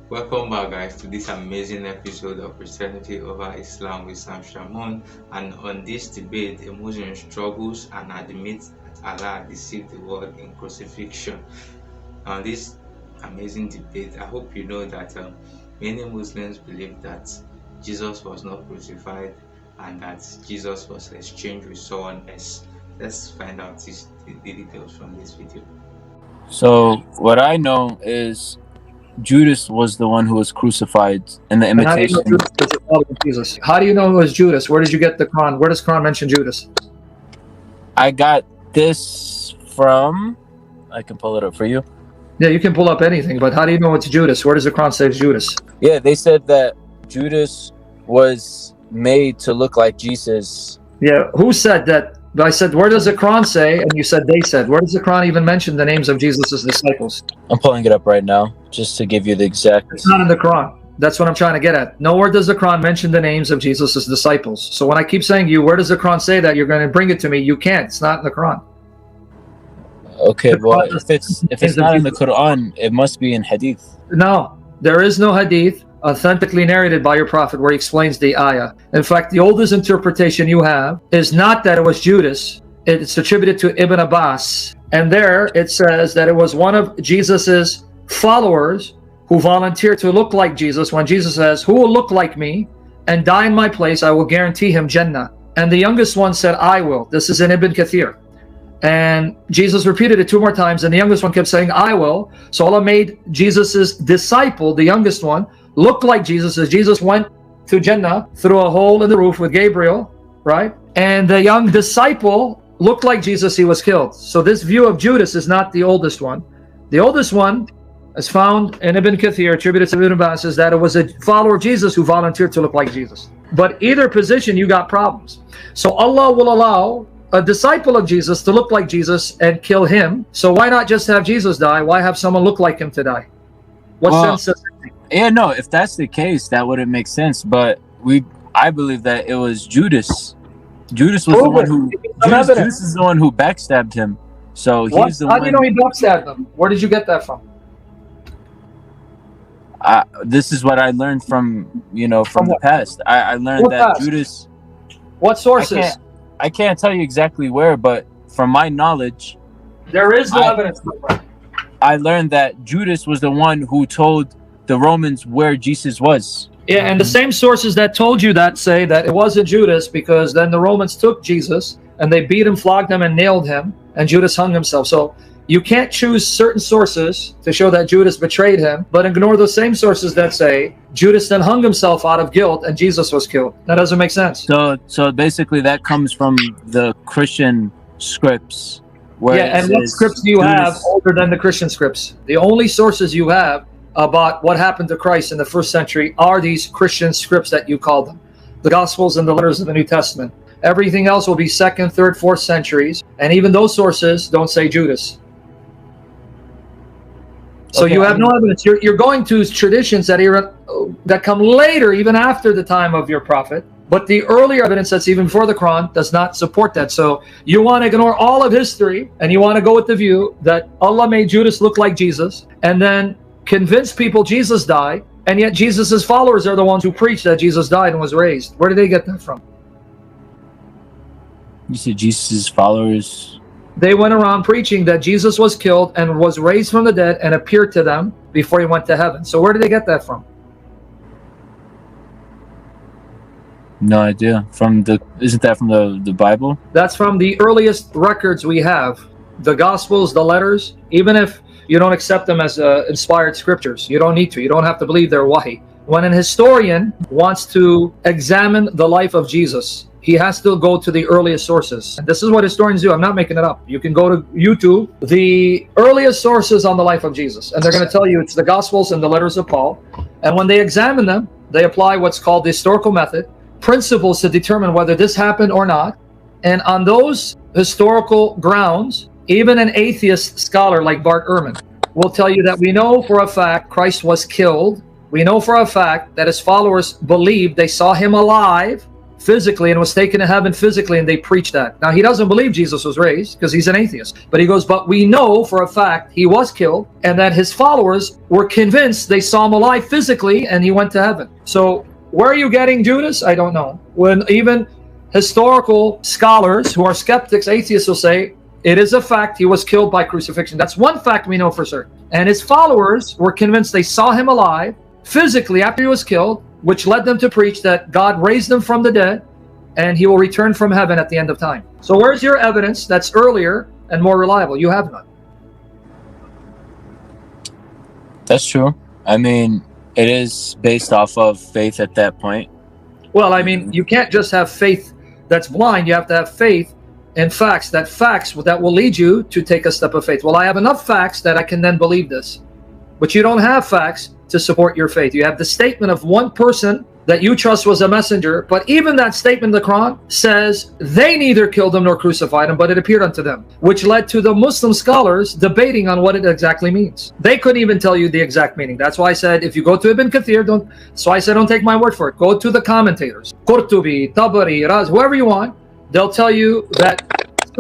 Welcome back, guys, to this amazing episode of Christianity over Islam with Sam Shamoun. And on this debate, a Muslim struggles and admits that Allah deceived the world in crucifixion. On this amazing debate, I hope you know that many Muslims believe that Jesus was not crucified and that Jesus was exchanged with someone else. Let's find out the details from this video. So what I know is Judas was the one who was crucified in the And how do you know imitation. Judas was the father of Jesus? How do you know it was Judas? Where did you get the Quran? Where does Quran mention Judas? I got this from. I can pull it up for you. Yeah, you can pull up anything, but how do you know it's Judas? Where does the Quran say it's Judas? Yeah, they said that Judas was made to look like Jesus. Yeah, who said that? I said, where does the Quran say? And you said they said. Where does the Quran even mention the names of Jesus' disciples? I'm pulling it up right now just to give you the exact. It's not in the Quran. That's what I'm trying to get at. Nowhere does the Quran mention the names of Jesus' disciples. So when I keep saying to you, where does the Quran say that? You're going to bring it to me. You can't. It's not in the Quran. Okay, The well, Quran if it's not in the Quran, it must be in Hadith. No, there is no hadith authentically narrated by your prophet where he explains the ayah. In fact, the oldest interpretation you have is not that it was Judas. It's attributed to Ibn Abbas. And there it says that it was one of Jesus's followers who volunteered to look like Jesus when Jesus says, who will look like me and die in my place? I will guarantee him Jannah. And the youngest one said, I will. This is in Ibn Kathir. And Jesus repeated it two more times, and the youngest one kept saying, I will. So Allah made Jesus's disciple, the youngest one, look like Jesus as Jesus went to Jannah through a hole in the roof with Gabriel, right? And the young disciple looked like Jesus, he was killed. So this view of Judas is not the oldest one. The oldest one is found in Ibn Kathir, attributed to Ibn Abbas, is that it was a follower of Jesus who volunteered to look like Jesus. But either position, you got problems. So Allah will allow a disciple of Jesus to look like Jesus and kill him. So why not just have Jesus die? Why have someone look like him to die? What sense does it make? Yeah, no, if that's the case, that wouldn't make sense. But I believe that it was Judas. Judas was the one who Judas is the one who backstabbed him. So he's the one. How do you know he backstabbed them? Where did you get that from? This is what I learned from the past. I learned What that past? Judas. What sources? I can't tell you exactly where, but from my knowledge, There is no evidence for that. I learned that Judas was the one who told the Romans where Jesus was. Yeah, and the same sources that told you that say that it wasn't Judas, because then the Romans took Jesus and they beat him, flogged him, and nailed him, and Judas hung himself. So you can't choose certain sources to show that Judas betrayed him, but ignore the same sources that say Judas then hung himself out of guilt and Jesus was killed. That doesn't make sense. So basically that comes from the Christian scripts. Where Yeah, and what scripts do you have older than the Christian scripts? The only sources you have about what happened to Christ in the first century are these Christian scripts that you call them, the Gospels and the letters of the New Testament. Everything else will be second, third, fourth centuries, and even those sources don't say Judas. So Okay, you have no evidence. You're going to traditions that come later, even after the time of your prophet. But the earlier evidence that's even before the Quran does not support that. So you want to ignore all of history, and you want to go with the view that Allah made Judas look like Jesus, and then convince people Jesus died, and yet Jesus' followers are the ones who preach that Jesus died and was raised. Where did they get that from? You said Jesus' followers. They went around preaching that Jesus was killed and was raised from the dead and appeared to them before he went to heaven. So where did they get that from? No idea. Isn't that from the Bible? That's from the earliest records we have. The Gospels, the letters, even if you don't accept them as inspired scriptures, you don't need to. You don't have to believe they're wahi. When an historian wants to examine the life of Jesus, he has to go to the earliest sources. And this is what historians do. I'm not making it up. You can go to YouTube, the earliest sources on the life of Jesus, and they're going to tell you it's the Gospels and the letters of Paul. And when they examine them, they apply what's called the historical method, principles to determine whether this happened or not. And on those historical grounds, even an atheist scholar like Bart Ehrman will tell you that we know for a fact Christ was killed. We know for a fact that his followers believed they saw him alive, physically and was taken to heaven physically, and they preached that. Now, he doesn't believe Jesus was raised because he's an atheist. But he goes, but we know for a fact he was killed and that his followers were convinced they saw him alive physically and he went to heaven. So where are you getting Judas? I don't know. When even historical scholars who are skeptics, atheists, will say, it is a fact he was killed by crucifixion. That's one fact we know for certain. And his followers were convinced they saw him alive physically after he was killed, which led them to preach that God raised him from the dead and he will return from heaven at the end of time. So where's your evidence that's earlier and more reliable? You have none. That's true. I mean, it is based off of faith at that point. Well, I mean, you can't just have faith that's blind. You have to have faith and facts that will lead you to take a step of faith. Well, I have enough facts that I can then believe this. But you don't have facts to support your faith. You have the statement of one person that you trust was a messenger, but even that statement in the Quran says they neither killed him nor crucified him, but it appeared unto them, which led to the Muslim scholars debating on what it exactly means. They couldn't even tell you the exact meaning. That's why I said, if you go to Ibn Kathir, don't take my word for it. Go to the commentators, Qurtubi, Tabari, Raz, whoever you want. They'll tell you that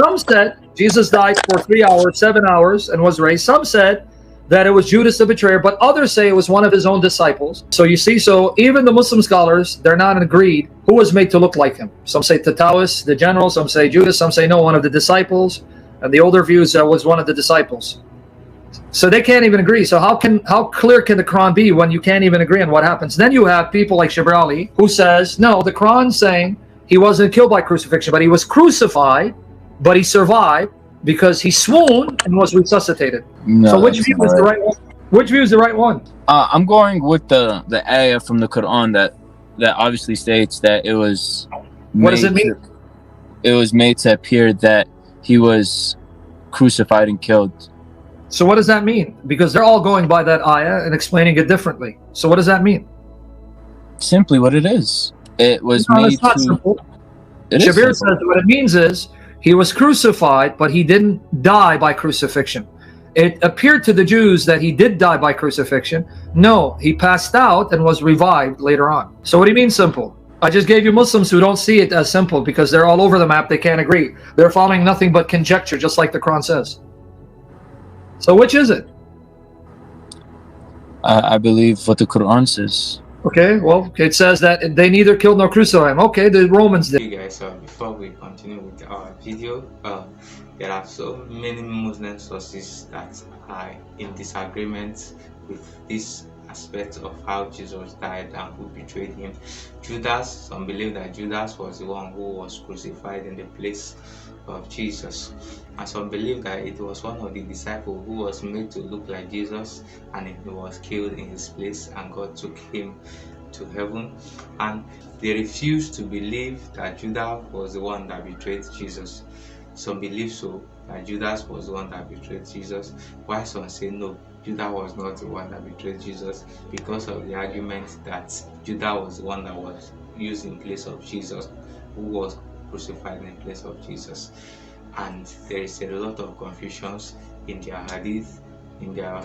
some said Jesus died for 3 hours, 7 hours, and was raised. Some said that it was Judas the betrayer, but others say it was one of his own disciples. So you see, so even the Muslim scholars, they're not agreed who was made to look like him. Some say Tatawis, the general, some say Judas, some say no, one of the disciples, and the older views was one of the disciples. So they can't even agree. So how clear can the Quran be when you can't even agree on what happens? Then you have people like Shibr Ali who says, no, the Quran's saying he wasn't killed by crucifixion, but he was crucified, but he survived because he swooned and was resuscitated. No, so which view is the right one? Which view is the right one? I'm going with the ayah from the Quran that obviously states that it was. What does it mean? It was made to appear that he was crucified and killed. So what does that mean? Because they're all going by that ayah and explaining it differently. So what does that mean? Simply what it is. It was made it's not to. simple. It Shabir is says what it means is he was crucified, but he didn't die by crucifixion. It appeared to the Jews that he did die by crucifixion. No, he passed out and was revived later on. So what do you mean simple? I just gave you Muslims who don't see it as simple because they're all over the map. They can't agree. They're following nothing but conjecture, just like the Quran says. So which is it? I believe what the Quran says. Okay, well, it says that they neither killed nor crucified him. Okay, the Romans did. Hey guys, before we continue with our video, there are so many Muslim sources that are in disagreement with this aspect of how Jesus died and who betrayed him. Judas, some believe that Judas was the one who was crucified in the place of Jesus, and some believe that it was one of the disciples who was made to look like Jesus and he was killed in his place and God took him to heaven. And they refuse to believe that Judas was the one that betrayed Jesus. Some believe so, that Judas was the one that betrayed Jesus, while some say no, Judas was not the one that betrayed Jesus, because of the argument that Judas was the one that was used in place of Jesus, who was crucified in place of Jesus. And there is a lot of confusions in their hadith, in their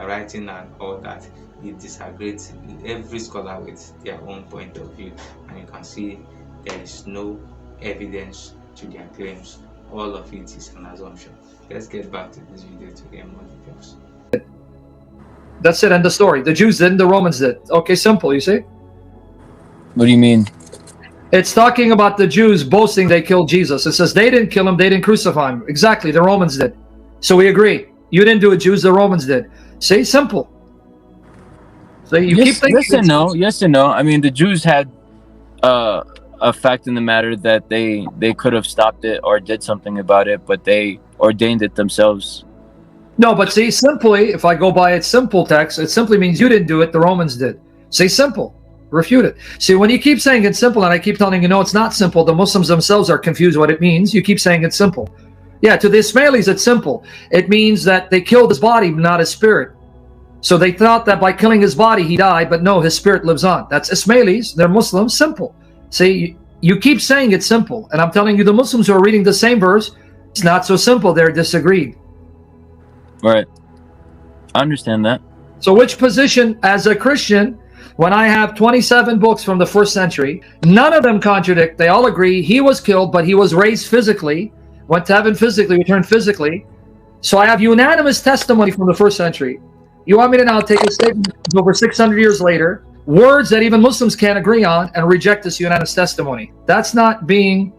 writing and all that. It disagrees every scholar with their own point of view, and you can see there is no evidence to their claims. All of it is an assumption. Let's get back to this video to get more details. That's it, end of story. The Jews didn't, the Romans did. Okay, simple, you see? What do you mean? It's talking about the Jews boasting they killed Jesus. It says they didn't kill him, they didn't crucify him. Exactly, the Romans did. So we agree. You didn't do it, Jews, the Romans did. See, simple. So you keep thinking. Yes and no. I mean, the Jews had a fact in the matter that they could have stopped it or did something about it, but they ordained it themselves. No, but see, simply, if I go by its simple text, it simply means you didn't do it, the Romans did. Say simple. Refute it. See, when you keep saying it's simple and I keep telling you, no, it's not simple, the Muslims themselves are confused what it means. You keep saying it's simple. Yeah, to the Ismailis, it's simple. It means that they killed his body, not his spirit. So they thought that by killing his body, he died, but no, his spirit lives on. That's Ismailis. They're Muslims. Simple. See, you keep saying it's simple. And I'm telling you, the Muslims who are reading the same verse, it's not so simple. They're disagreed. Right. I understand that. So which position, as a Christian, when I have 27 books from the first century, none of them contradict. They all agree he was killed, but he was raised physically, went to heaven physically, returned physically. So I have unanimous testimony from the first century. You want me to now take a statement over 600 years later, words that even Muslims can't agree on, and reject this unanimous testimony? That's not being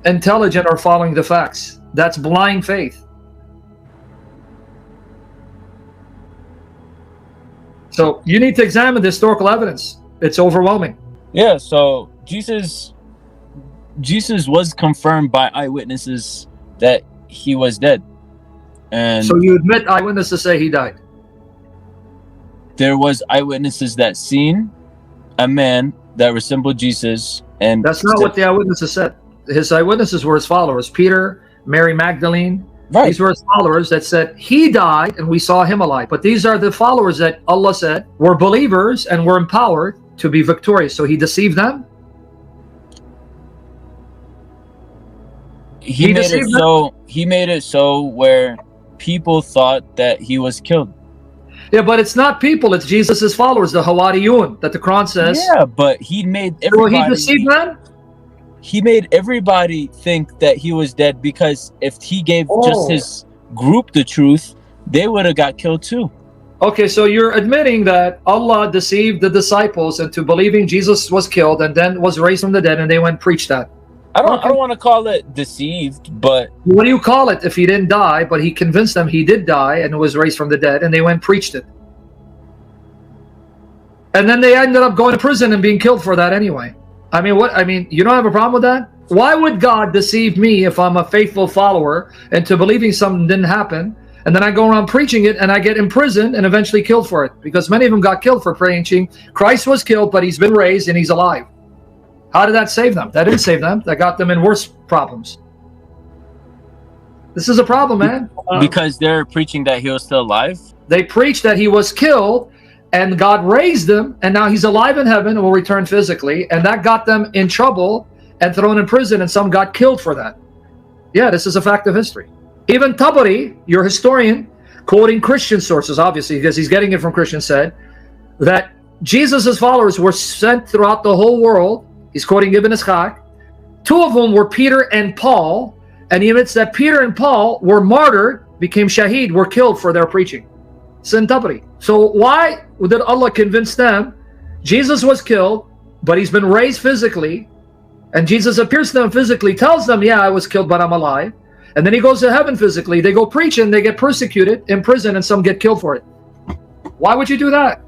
intelligent or following the facts. That's blind faith. So you need to examine the historical evidence. It's overwhelming. Yeah, so Jesus was confirmed by eyewitnesses that he was dead. And so you admit eyewitnesses say he died? There was eyewitnesses that seen a man that resembled Jesus, and that's not what the eyewitnesses said. His eyewitnesses were his followers, Peter, Mary Magdalene. Right. These were his followers that said he died and we saw him alive. But these are the followers that Allah said were believers and were empowered to be victorious. So he deceived them. He made it so where people thought that he was killed. Yeah, but it's not people, it's Jesus' followers, the Hawariyun, that the Quran says. Yeah, but he made everybody... So he deceived them? He made everybody think that he was dead, because if he gave just his group the truth, they would have got killed too. Okay, so you're admitting that Allah deceived the disciples into believing Jesus was killed and then was raised from the dead, and they went and preached that. I don't want to call it deceived, but... What do you call it if he didn't die, but he convinced them he did die and was raised from the dead, and they went and preached it? And then they ended up going to prison and being killed for that anyway. I mean, you don't have a problem with that? Why would God deceive me if I'm a faithful follower into believing something didn't happen, and then I go around preaching it and I get imprisoned and eventually killed for it? Because many of them got killed for preaching Christ was killed, but he's been raised and he's alive. How did that save them? That didn't save them. That got them in worse problems. This is a problem, man. Because they're preaching that he was still alive? They preached that he was killed, and God raised him, and now he's alive in heaven and will return physically, and that got them in trouble and thrown in prison, and some got killed for that. Yeah, this is a fact of history. Even Tabari, your historian, quoting Christian sources, obviously, because he's getting it from Christians, said that Jesus' followers were sent throughout the whole world. He's quoting Ibn Ishaq. Two of them were Peter and Paul, and he admits that Peter and Paul were martyred, became shaheed, were killed for their preaching. It's in Tabari. So why did Allah convince them Jesus was killed, but he's been raised physically, and Jesus appears to them physically, tells them, yeah, I was killed, but I'm alive. And then he goes to heaven physically. They go preaching, they get persecuted, in prison, and some get killed for it. Why would you do that?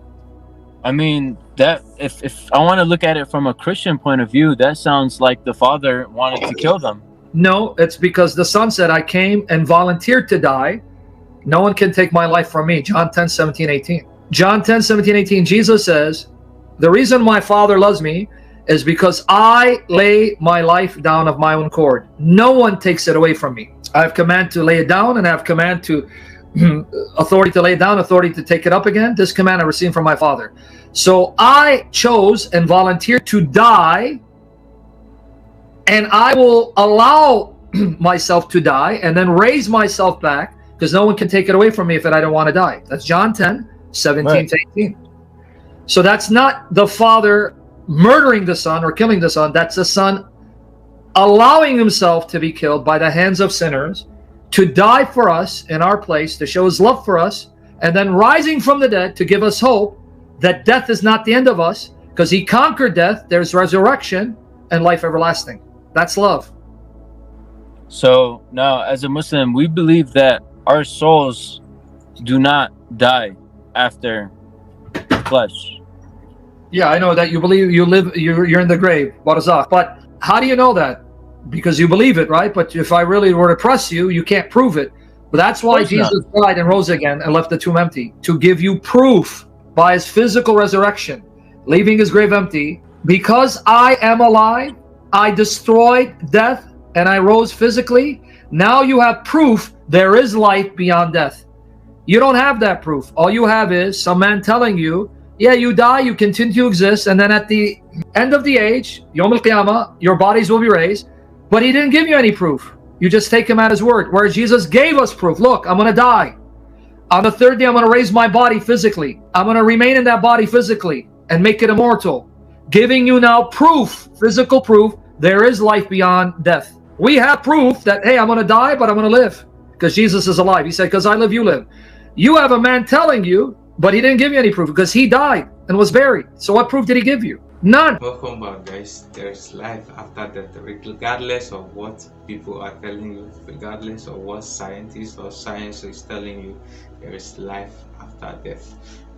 I mean, that if I want to look at it from a Christian point of view, that sounds like the Father wanted to kill them. No, it's because the Son said, I came and volunteered to die. No one can take my life from me. John 10, 17, 18. John 10, 17, 18, Jesus says, the reason my Father loves me is because I lay my life down of my own accord. No one takes it away from me. I have command to lay it down, and I have command to authority to lay it down, authority to take it up again. This command I received from my Father. So I chose and volunteered to die, and I will allow myself to die and then raise myself back, because no one can take it away from me if I don't want to die. That's John 10, 17 to 18. So that's not the Father murdering the Son or killing the Son. That's the Son allowing himself to be killed by the hands of sinners, to die for us in our place, to show his love for us, and then rising from the dead to give us hope that death is not the end of us, because he conquered death. There's resurrection and life everlasting. That's love. So now, as a Muslim, we believe that our souls do not die after flesh. Yeah, I know that you believe you live, you're in the grave, barzakh. But how do you know that? Because you believe it, right? But if I really were to press you, you can't prove it. But that's why Jesus died and rose again and left the tomb empty, to give you proof by his physical resurrection, leaving his grave empty. Because I am alive, I destroyed death, and I rose physically. Now you have proof there is life beyond death. You don't have that proof. All you have is some man telling you, yeah, you die, you continue to exist, and then at the end of the age, Yom al-Qiyamah, your bodies will be raised. But he didn't give you any proof. You just take him at his word. Whereas Jesus gave us proof. Look, I'm going to die. On the third day, I'm going to raise my body physically. I'm going to remain in that body physically. and make it immortal, giving you now proof, physical proof, there is life beyond death. We have proof that, hey, I'm going to die, but I'm going to live because Jesus is alive. He said, because I live, you live. You have a man telling you, but he didn't give you any proof because he died and was buried. So what proof did he give you? None. Welcome back, guys. There's life after death, regardless of what people are telling you, regardless of what scientists or science is telling you, there is life after death.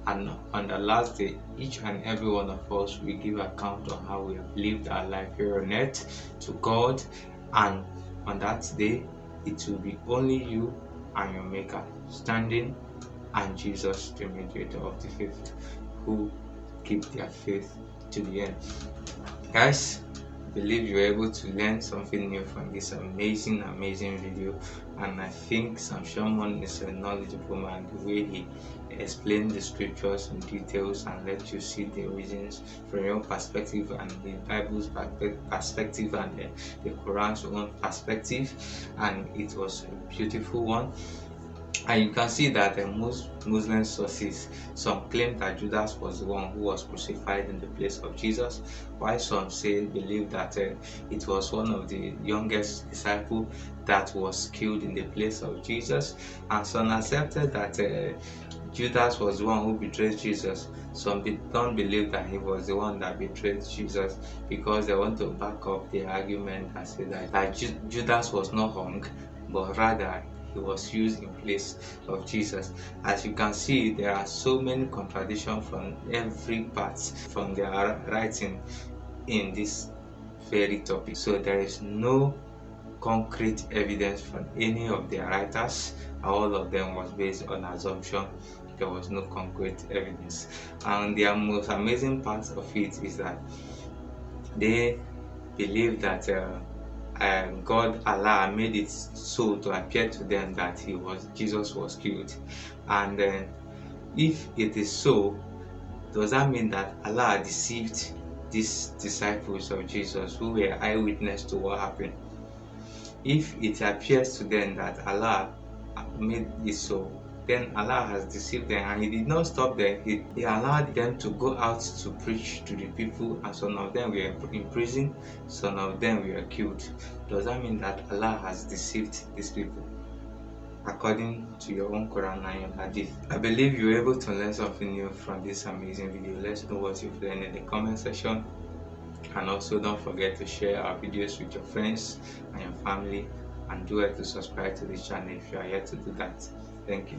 And on the last day, each and every one of us will give account on how we have lived our life here on earth to God, and on that day, it will be only you and your Maker standing, and Jesus, the mediator of the faith, who keep their faith to the end. Guys, I believe you were able to learn something new from this amazing video, and I think Shamoun is a knowledgeable man. The way he explained the scriptures in details and let you see the reasons from your perspective and the Bible's perspective and the Quran's own perspective, and it was a beautiful one. And you can see that most Muslim sources, some claim that Judas was the one who was crucified in the place of Jesus, while some believe that it was one of the youngest disciples that was killed in the place of Jesus, and some accepted that Judas was the one who betrayed Jesus. Some don't believe that he was the one that betrayed Jesus because they want to back up the argument and say that Judas was not hung, but rather he was used in place of Jesus. As you can see, there are so many contradictions from every part from their writing in this very topic. So there is no concrete evidence from any of their writers. All of them was based on assumption. There was no concrete evidence. And the most amazing part of it is that they believe that God, Allah, made it so to appear to them that Jesus was killed. And if it is so, does that mean that Allah deceived these disciples of Jesus who were eyewitness to what happened? If it appears to them that Allah made it so, then Allah has deceived them, and He did not stop there. He allowed them to go out to preach to the people, and some of them were in prison, some of them were killed. Does that mean that Allah has deceived these people according to your own Quran and your Hadith? I believe you were able to learn something new from this amazing video. Let's know what you've learned in the comment section, and also don't forget to share our videos with your friends and your family, and do it to subscribe to this channel if you are yet to do that. Thank you.